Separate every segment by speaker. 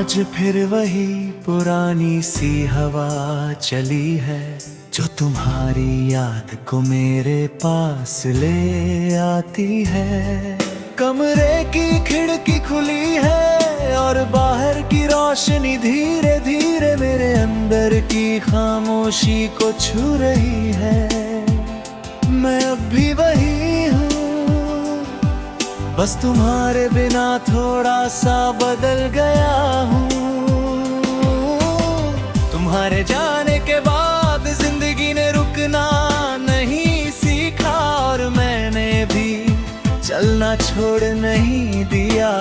Speaker 1: आज फिर वही पुरानी सी हवा चली है, जो तुम्हारी याद को मेरे पास ले आती है। कमरे की खिड़की खुली है और बाहर की रोशनी धीरे धीरे मेरे अंदर की खामोशी को छू रही है। मैं अब भी वही हूँ, बस तुम्हारे बिना थोड़ा सा बदल गया हूँ। तुम्हारे जाने के बाद जिंदगी ने रुकना नहीं सीखा, और मैंने भी चलना छोड़ नहीं दिया।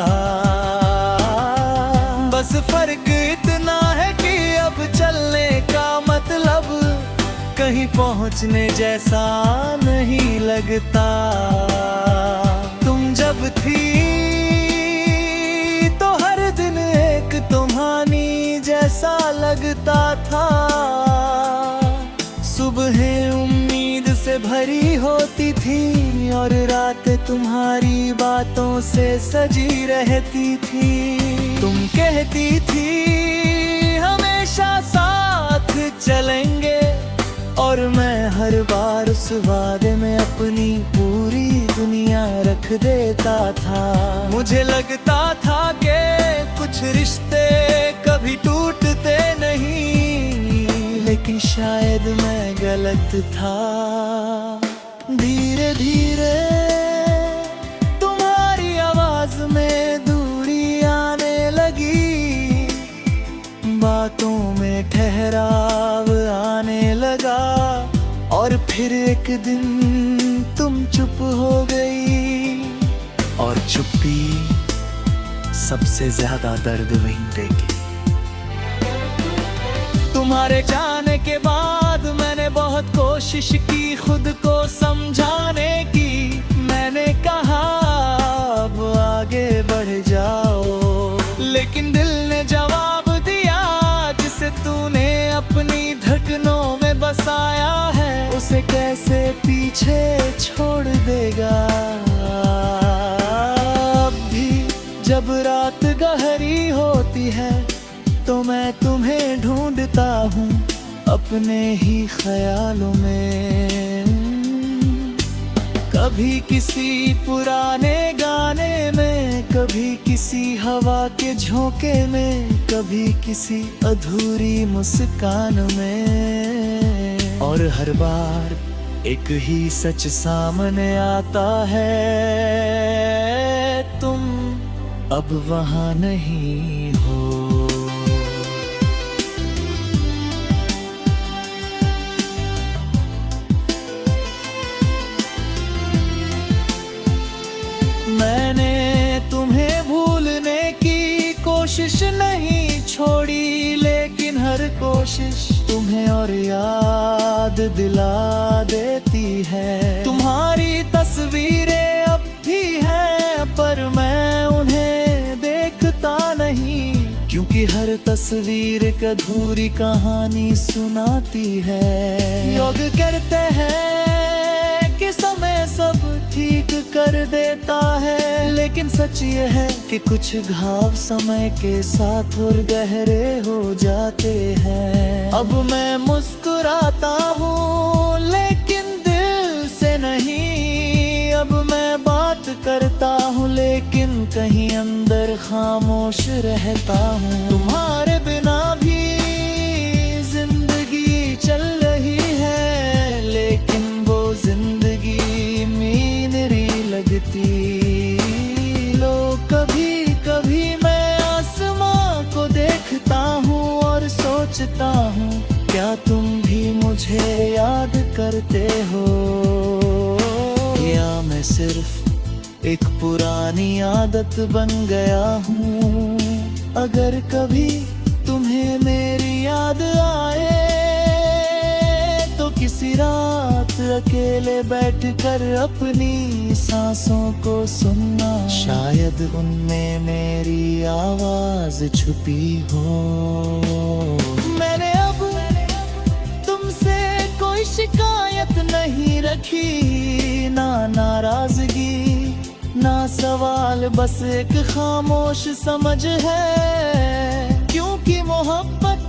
Speaker 1: बस फर्क इतना है कि अब चलने का मतलब कहीं पहुंचने जैसा नहीं लगता। तुम जब थी तो हर दिन एक तुम्हारी जैसा लगता था। सुबहें उम्मीद से भरी होती थी और रातें तुम्हारी बातों से सजी रहती थी। तुम कहती थी हमेशा साथ चलेंगे, और मैं हर बार उस वादे में अपनी पूरी दुनिया रख देता था। मुझे लगता था कि कुछ रिश्ते कभी टूटते नहीं, लेकिन शायद मैं गलत था। धीरे धीरे तुम्हारी आवाज में दूरी आने लगी, बातों में ठहराव आने लगा, और फिर एक दिन तुम चुप हो गई। और चुप्पी सबसे ज्यादा दर्द वहीं देगी। तुम्हारे जाने के बाद मैंने बहुत कोशिश की खुद को समझाने की। मैंने कहा अब आगे बढ़ जाओ, लेकिन दिल ने जवाब दिया जिसे तूने अपनी धड़कनों में बसाया है, उसे कैसे पीछे छोड़ देगा। अब भी जब रात गहरी होती है तो मैं तुम्हें ढूंढता हूँ अपने ही ख्यालों में। कभी किसी पुराने गाने में, कभी किसी हवा के झोंके में, कभी किसी अधूरी मुस्कान में। और हर बार एक ही सच सामने आता है, तुम अब वहाँ नहीं हो। मैंने तुम्हें भूलने की कोशिश नहीं छोड़ी, लेकिन हर कोशिश तुम्हें और याद दिला देती है। तुम्हारी तस्वीरें अब भी हैं, पर मैं उन्हें देखता नहीं, क्योंकि हर तस्वीर एक अधूरी कहानी सुनाती है। योग करते हैं कि समय सब ठीक कर देता है, लेकिन सच ये है कि कुछ घाव समय के साथ और गहरे हो जाते हैं। अब मैं मुस्कुराता हूँ लेकिन दिल से नहीं, अब मैं बात करता हूँ लेकिन कहीं अंदर खामोश रहता हूँ। तुम्हारे बिना भी जिंदगी चल रही है, लेकिन वो जिंदगी मेरी लगती। लो कभी कभी मैं आसमां को देखता हूँ और सोचता हूँ, क्या तुम भी मुझे याद करते हो, या मैं सिर्फ एक पुरानी आदत बन गया हूँ। अगर कभी तुम्हें मेरी याद आए तो किसी रात अकेले बैठकर अपनी सांसों को सुनना, शायद उनमें मेरी आवाज छुपी हो। मैंने अब तुमसे कोई शिकायत नहीं रखी, ना नाराजगी ना सवाल, बस एक खामोश समझ है मोहब्बत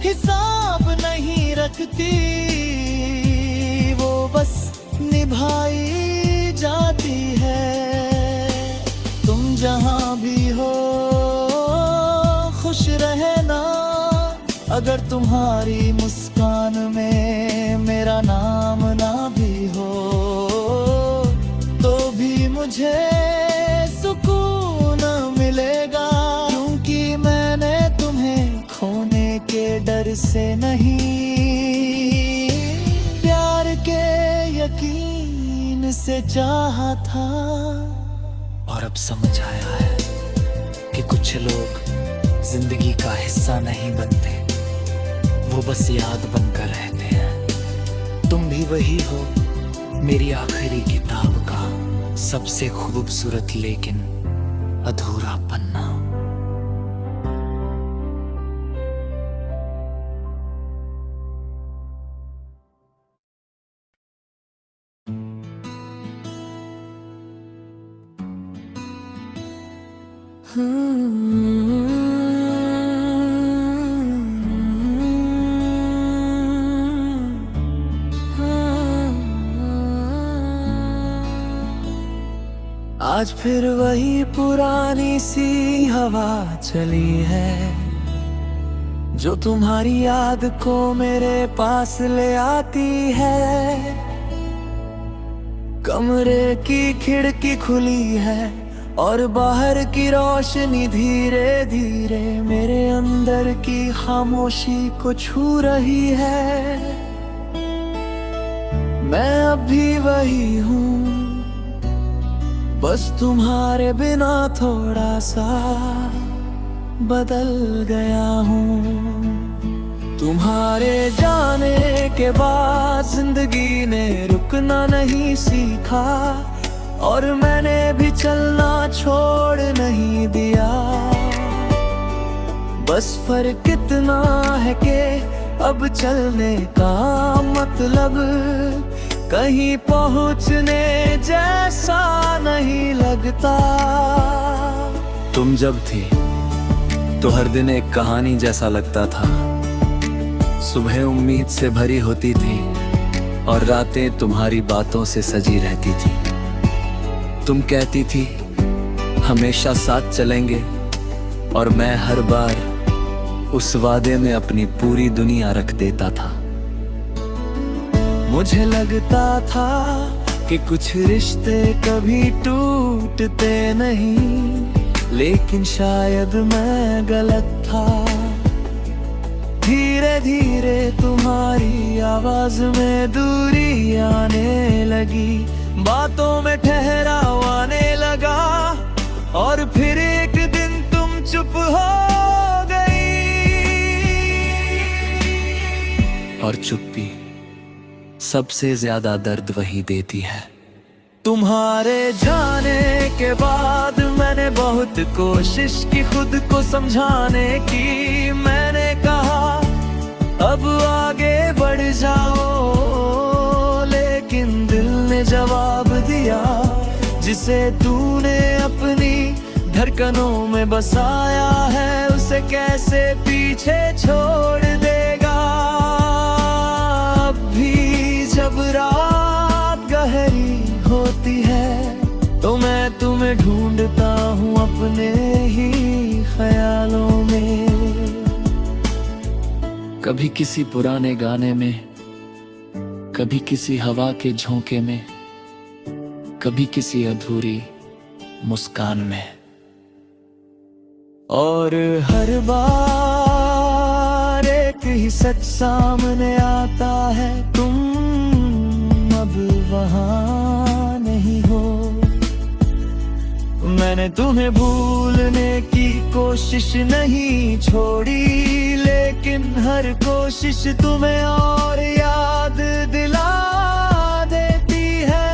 Speaker 1: हिसाब नहीं रखती, वो बस निभाई जाती है। तुम जहां भी हो खुश रहना, अगर तुम्हारी मुस्कान में मेरा नाम ना भी हो तो भी मुझे सुकून मिलेगा, क्योंकि मैंने तुम्हें खोने के डर से नहीं, प्यार के यकीन से चाहा था।
Speaker 2: और अब समझ आया है कि कुछ लोग जिंदगी का हिस्सा नहीं बनते, वो बस याद बनकर रहते हैं। तुम भी वही हो, मेरी आखिरी किताब का सबसे खूबसूरत लेकिन अधूरा पन्ना।
Speaker 1: आज फिर वही पुरानी सी हवा चली है, जो तुम्हारी याद को मेरे पास ले आती है। कमरे की खिड़की खुली है और बाहर की रोशनी धीरे धीरे मेरे अंदर की खामोशी को छू रही है। मैं अब भी वही हूँ, बस तुम्हारे बिना थोड़ा सा बदल गया हूँ। तुम्हारे जाने के बाद जिंदगी ने रुकना नहीं सीखा, और मैंने भी चलना छोड़ नहीं दिया। बस फर्क इतना है कि अब चलने का मतलब कहीं पहुंचने जैसा नहीं लगता।
Speaker 2: तुम जब थी तो हर दिन एक कहानी जैसा लगता था। सुबह उम्मीद से भरी होती थी और रातें तुम्हारी बातों से सजी रहती थी। तुम कहती थी हमेशा साथ चलेंगे, और मैं हर बार उस वादे में अपनी पूरी दुनिया रख देता था।
Speaker 1: मुझे लगता था कि कुछ रिश्ते कभी टूटते नहीं, लेकिन शायद मैं गलत था। धीरे धीरे तुम्हारी आवाज में दूरी आने लगी, बातों में ठहराव आने लगा, और फिर एक दिन तुम चुप हो गई।
Speaker 2: और चुप्पी सबसे ज्यादा दर्द वही देती है।
Speaker 1: तुम्हारे जाने के बाद मैंने बहुत कोशिश की खुद को समझाने की। मैंने कहा अब आगे बढ़ जाओ, लेकिन दिल ने जवाब दिया, जिसे तूने अपनी धड़कनों में बसाया है उसे कैसे पीछे छोड़ देगा। अब भी जब रात गहरी होती है तो मैं तुम्हें ढूंढता हूँ अपने ही ख्यालों में।
Speaker 2: कभी किसी पुराने गाने में, कभी किसी हवा के झोंके में, कभी किसी अधूरी मुस्कान में।
Speaker 1: और हर बार एक ही सच सामने आता है, तुम अब वहां नहीं हो। मैंने तुम्हें भूलने की कोशिश नहीं छोड़ी, लेकिन हर कोशिश तुम्हें और याद दिला देती है।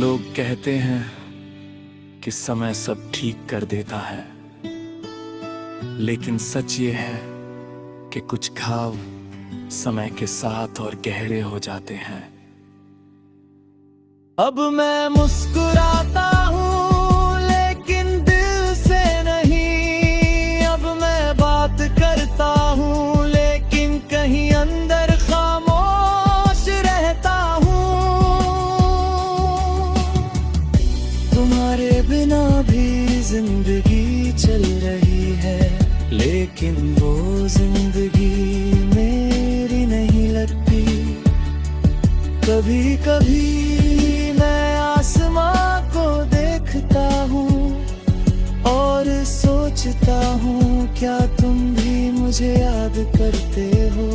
Speaker 2: लोग कहते हैं कि समय सब ठीक कर देता है, लेकिन सच ये है कि कुछ घाव समय के साथ और गहरे हो जाते हैं।
Speaker 1: अब मैं मुस्कुराता हूँ लेकिन दिल से नहीं, अब मैं बात करता हूँ लेकिन कहीं अंदर खामोश रहता हूँ। तुम्हारे बिना भी जिंदगी चल रही है, लेकिन वो जिंदगी मेरी नहीं लगती। कभी कभी मैं आसमां को देखता हूँ और सोचता हूँ, क्या तुम भी मुझे याद करते हो,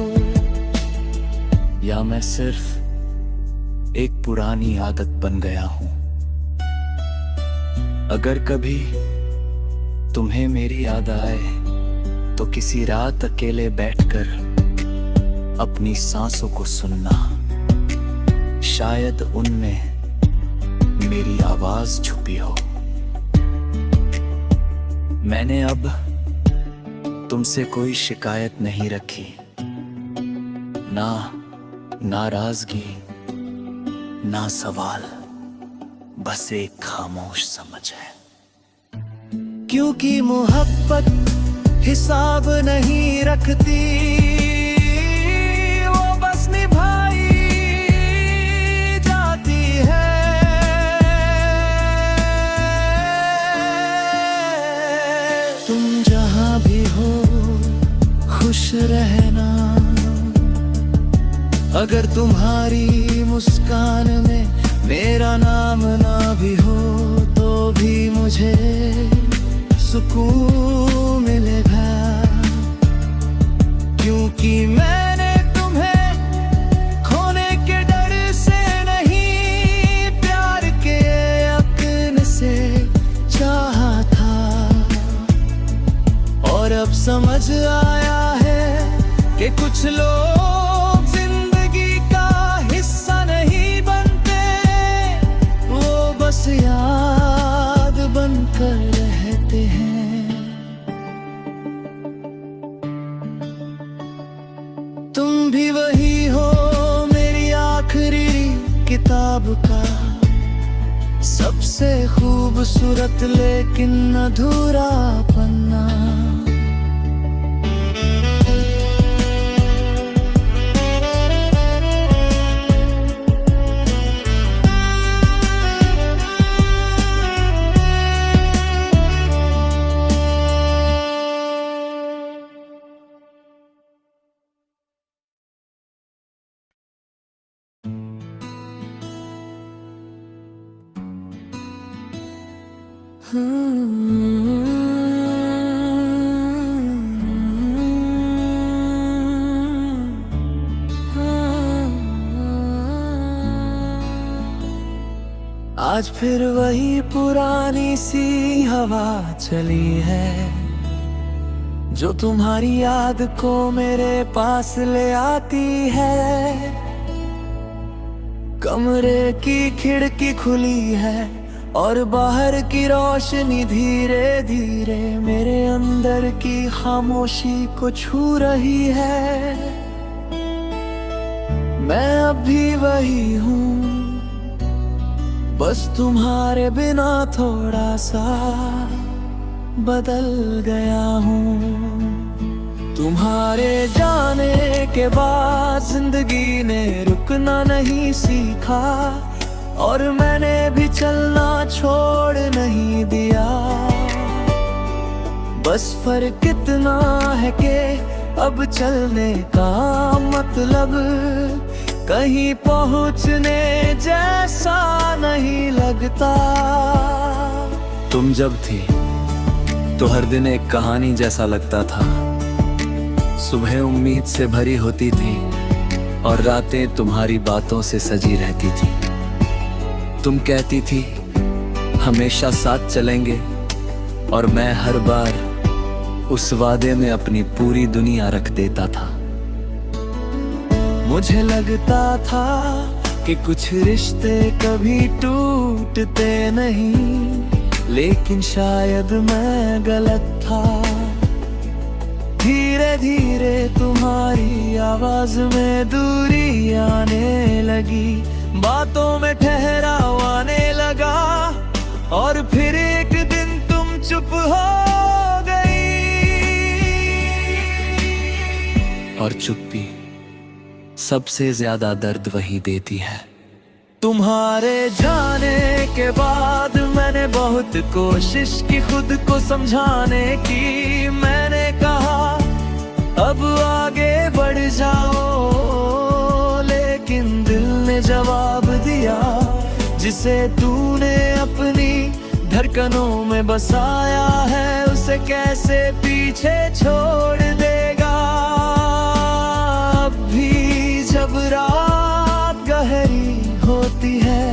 Speaker 2: या मैं सिर्फ एक पुरानी आदत बन गया हूँ। अगर कभी तुम्हें मेरी याद आए तो किसी रात अकेले बैठकर अपनी सांसों को सुनना, शायद उनमें मेरी आवाज छुपी हो। मैंने अब तुमसे कोई शिकायत नहीं रखी, ना नाराजगी ना सवाल, बस एक खामोश समझ है।
Speaker 1: क्योंकि मोहब्बत हिसाब नहीं रखती, वो बस निभाई जाती है। तुम जहां भी हो खुश रहना, अगर तुम्हारी मुस्कान में मेरा नाम ना भी हो तो भी मुझे सुकून मिलेगा। क्योंकि मैंने तुम्हें खोने के डर से नहीं, प्यार के यकीन से चाहा था। और अब समझ आया है कि कुछ लोग जिंदगी का हिस्सा नहीं बनते, वो बस याद बनकर रहते हैं। तुम भी वही हो मेरी आखिरी किताब का सबसे खूबसूरत लेकिन अधूरा पन्ना। आज फिर वही पुरानी सी हवा चली है, जो तुम्हारी याद को मेरे पास ले आती है। कमरे की खिड़की खुली है और बाहर की रोशनी धीरे धीरे मेरे अंदर की खामोशी को छू रही है। मैं अब भी वही हूँ, बस तुम्हारे बिना थोड़ा सा बदल गया हूँ। तुम्हारे जाने के बाद जिंदगी ने रुकना नहीं सीखा, और मैंने भी चलना छोड़ नहीं दिया। बस फर्क इतना है कि अब चलने का मतलब कहीं पहुंचने जैसा नहीं लगता।
Speaker 2: तुम जब थी तो हर दिन एक कहानी जैसा लगता था। सुबह उम्मीद से भरी होती थी और रातें तुम्हारी बातों से सजी रहती थी। तुम कहती थी हमेशा साथ चलेंगे, और मैं हर बार उस वादे में अपनी पूरी दुनिया रख देता था।
Speaker 1: मुझे लगता था कि कुछ रिश्ते कभी टूटते नहीं, लेकिन शायद मैं गलत था। धीरे धीरे तुम्हारी आवाज में दूरी आने लगी, बातों में ठहराव आने लगा, और फिर एक दिन तुम चुप हो गई।
Speaker 2: और चुप्पी सबसे ज्यादा दर्द वही देती है।
Speaker 1: तुम्हारे जाने के बाद मैंने बहुत कोशिश की खुद को समझाने की। मैंने कहा अब आगे बढ़ जाओ, लेकिन दिल ने जवाब दिया, जिसे तूने अपनी धड़कनों में बसाया है उसे कैसे पीछे छोड़ देगा। अब भी जब रात गहरी होती है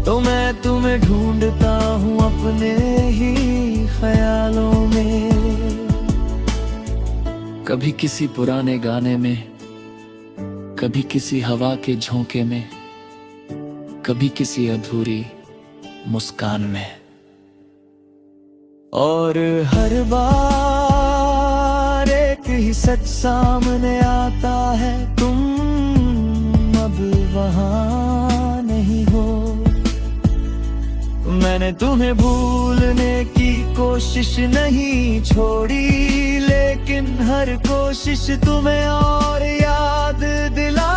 Speaker 1: तो मैं तुम्हें ढूंढता हूँ अपने ही ख्यालों में।
Speaker 2: कभी किसी पुराने गाने में, कभी किसी हवा के झोंके में, कभी किसी अधूरी मुस्कान में।
Speaker 1: और हर बार एक ही सच सामने आता है, तुम अब वहां नहीं हो। मैंने तुम्हें भूलने की कोशिश नहीं छोड़ी, लेकिन हर कोशिश तुम्हें और याद दिला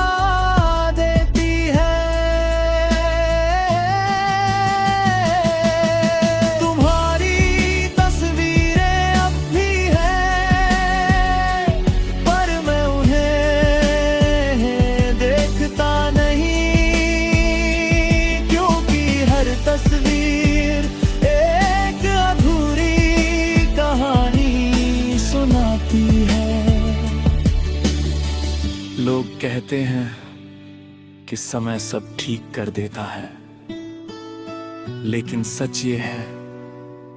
Speaker 1: देती है। तुम्हारी तस्वीरें अब भी हैं, पर मैं उन्हें देखता नहीं, क्योंकि हर तस्वीर एक अधूरी कहानी सुनाती है।
Speaker 2: लोग कहते हैं कि समय सब ठीक कर देता है, लेकिन सच ये है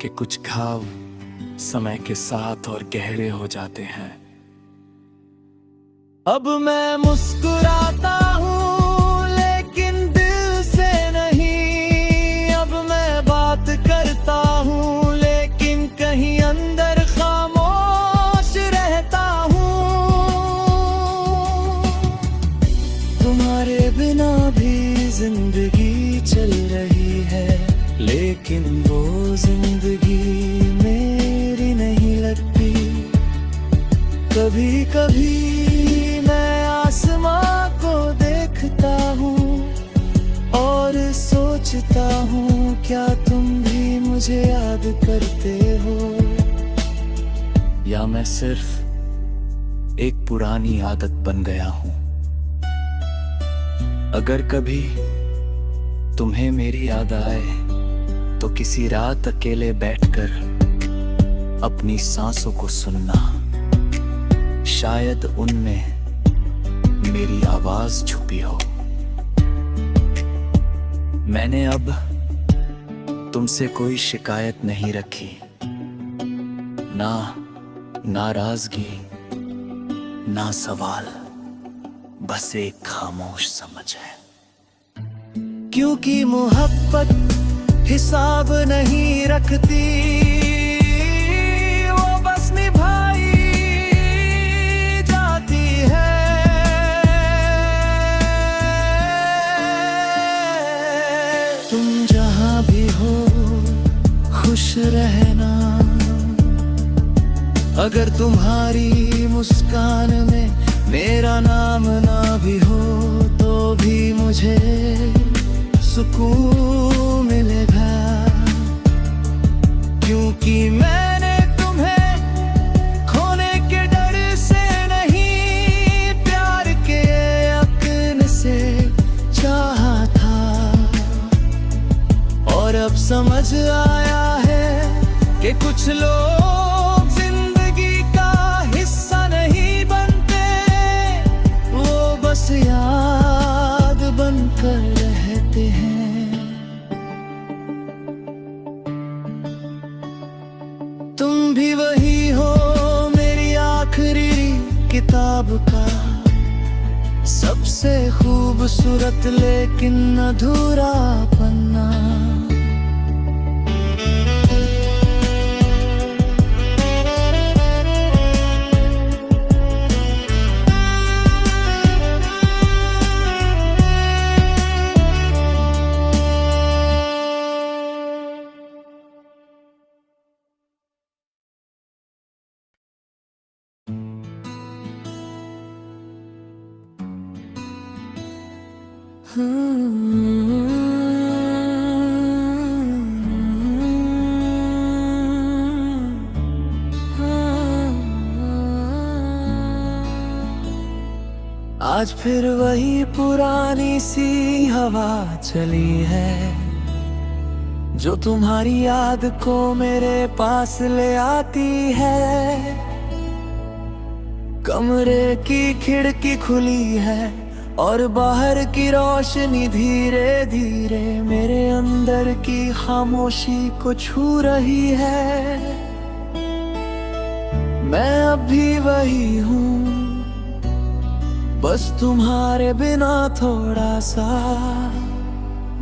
Speaker 2: कि कुछ घाव समय के साथ और गहरे हो जाते हैं।
Speaker 1: अब मैं मुस्कुराता हूँ लेकिन दिल से नहीं, अब मैं बात करता हूँ लेकिन कहीं अंदर खामोश रहता हूँ। तुम्हारे बिना भी जिंदगी चल रही है, लेकिन वो जिंदगी मेरी नहीं लगती। कभी कभी मैं आसमां को देखता हूँ और सोचता हूँ क्या तुम भी मुझे याद करते हो,
Speaker 2: या मैं सिर्फ एक पुरानी आदत बन गया हूँ। अगर कभी तुम्हें मेरी याद आए तो किसी रात अकेले बैठकर अपनी सांसों को सुनना, शायद उनमें मेरी आवाज छुपी हो। मैंने अब तुमसे कोई शिकायत नहीं रखी, ना नाराजगी ना सवाल, बस एक खामोश समझ है।
Speaker 1: क्योंकि मोहब्बत हिसाब नहीं रखती, वो बस निभाई जाती है। तुम जहां भी हो खुश रहना, अगर तुम्हारी मुस्कान में मेरा नाम ना भी हो तो भी मुझे सुकून मिलेगा। क्योंकि मैंने तुम्हें खोने के डर से नहीं, प्यार के यकीन से चाहा था। और अब समझ आया है कि कुछ लोग जिंदगी का हिस्सा नहीं बनते, वो बस याद बनकर रहते हैं। तुम भी वही हो मेरी आखिरी किताब का सबसे से खूबसूरत लेकिन अधूरा पन्ना। आज फिर वही पुरानी सी हवा चली है, जो तुम्हारी याद को मेरे पास ले आती है। कमरे की खिड़की खुली है और बाहर की रोशनी धीरे धीरे मेरे अंदर की खामोशी को छू रही है। मैं अब भी वही हूँ, बस तुम्हारे बिना थोड़ा सा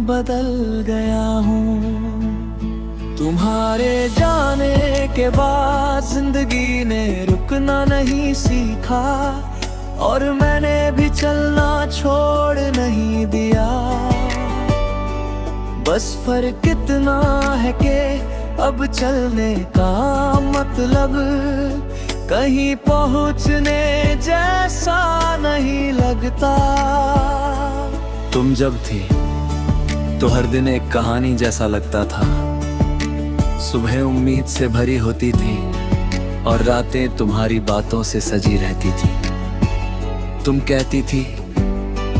Speaker 1: बदल गया हूँ। तुम्हारे जाने के बाद जिंदगी ने रुकना नहीं सीखा, और मैंने भी चलना छोड़ नहीं दिया। बस फर्क इतना है कि अब चलने का मतलब कहीं पहुंचने जैसा नहीं लगता।
Speaker 2: तुम जब थी तो हर दिन एक कहानी जैसा लगता था। सुबह उम्मीद से भरी होती थी और रातें तुम्हारी बातों से सजी रहती थी। तुम कहती थी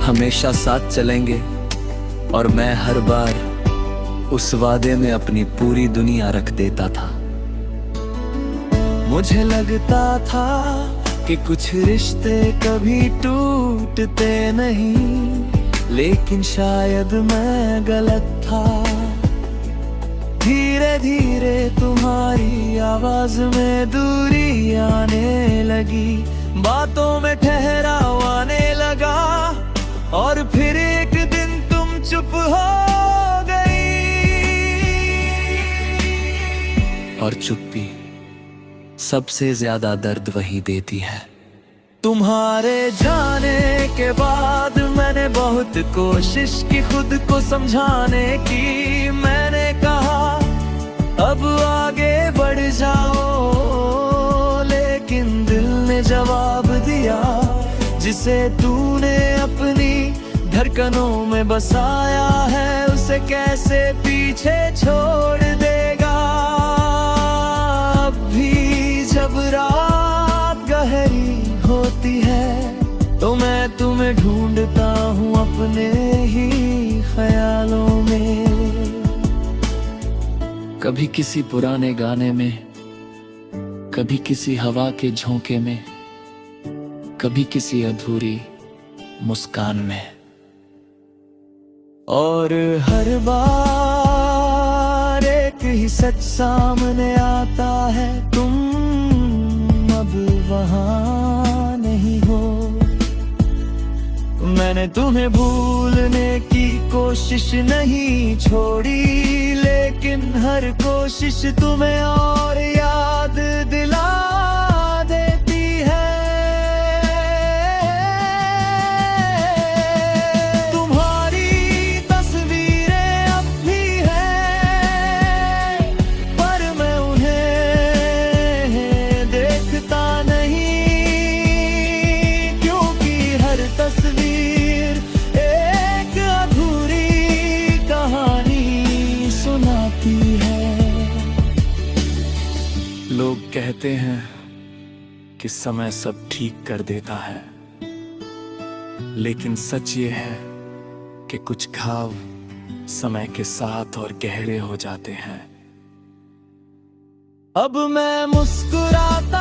Speaker 2: हमेशा साथ चलेंगे, और मैं हर बार उस वादे में अपनी पूरी दुनिया रख देता था।
Speaker 1: मुझे लगता था कि कुछ रिश्ते कभी टूटते नहीं, लेकिन शायद मैं गलत था। धीरे धीरे तुम्हारी आवाज में दूरी आने लगी, बातों में ठहराव आने लगा, और फिर एक दिन तुम चुप हो गई।
Speaker 2: और चुप्पी सबसे ज्यादा दर्द वही देती है।
Speaker 1: तुम्हारे जाने के बाद मैंने बहुत कोशिश की खुद को समझाने की। मैंने कहा अब आगे बढ़ जाओ, लेकिन दिल ने जवाब दिया, जिसे तूने अपनी धड़कनों में बसाया है उसे कैसे पीछे छोड़ देगा। अब भी जब रात गहरी होती है तो मैं तुम्हें ढूंढता हूँ अपने ही ख्यालों में।
Speaker 2: कभी किसी पुराने गाने में, कभी किसी हवा के झोंके में, कभी किसी अधूरी मुस्कान में।
Speaker 1: और हर बार एक ही सच सामने आता है, तुम अब वहां नहीं हो। मैंने तुम्हें भूलने की कोशिश नहीं छोड़ी, लेकिन हर कोशिश तुम्हें और याद दिला देती है। तुम्हारी तस्वीरें अब भी हैं, पर मैं उन्हें देखता नहीं, क्योंकि हर तस्वीर एक अधूरी कहानी सुनाती है।
Speaker 2: लोग कहते हैं कि समय सब ठीक कर देता है, लेकिन सच ये है कि कुछ घाव समय के साथ और गहरे हो जाते हैं।
Speaker 1: अब मैं मुस्कुराता